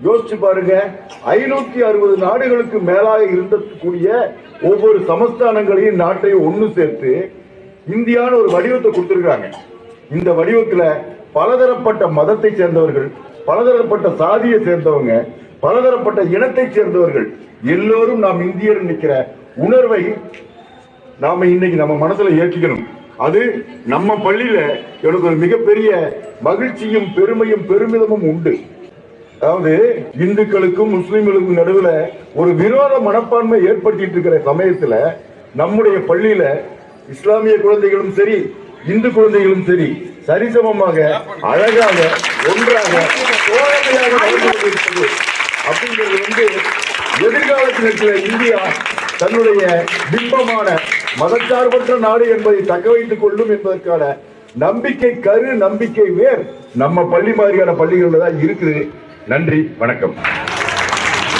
யோசிச்சு பாருங்க, 560 நாடுகளுக்கு மேலாக இருந்தக்கூடிய ஒவ்வொரு சமஸ்தானங்களையும் நாட்டையும் ஒண்ணு சேர்த்து இந்தியான ஒரு வடிவத்தை கொடுத்திருக்காங்க. இந்த வடிவத்துல பலதரப்பட்ட மதத்தை சேர்ந்தவர்கள், பலதரப்பட்ட சாதியை சேர்ந்தவங்க, பலதரப்பட்ட இனத்தை சேர்ந்தவர்கள் எல்லோரும் நாம் இந்தியர் நிற்கிற உணர்வை நாம இன்னைக்கு நம்ம மனசுல ஏற்றிக்கணும். அது நம்ம பள்ளியில எனக்கு ஒரு மிகப்பெரிய மகிழ்ச்சியும் பெருமையும் பெருமிதமும் உண்டு. அதாவது இந்துக்களுக்கும் முஸ்லிம்களுக்கும் நடுவில் ஒரு விரோத மனப்பான்மை ஏற்படுத்திட்டு இருக்கிற சமயத்துல நம்முடைய பள்ளியில இஸ்லாமிய குழந்தைகளும் சரி, இந்து குழந்தைகளும் சரி, சரிசமமாக அழகாக ஒன்றாக தோழமையாக வாழ்ந்து அப்படிங்கிறது எதிர்காலத்தில் இந்தியா தன்னுடைய பிம்பமான மதச்சார்பற்ற நாடு என்பதை தக்க வைத்துக் கொள்ளும் என்பதற்கான நம்பிக்கை நம்பிக்கை வேர் நம்ம பள்ளி மாதிரியான பள்ளிகளில் தான் இருக்குது. நன்றி, வணக்கம்.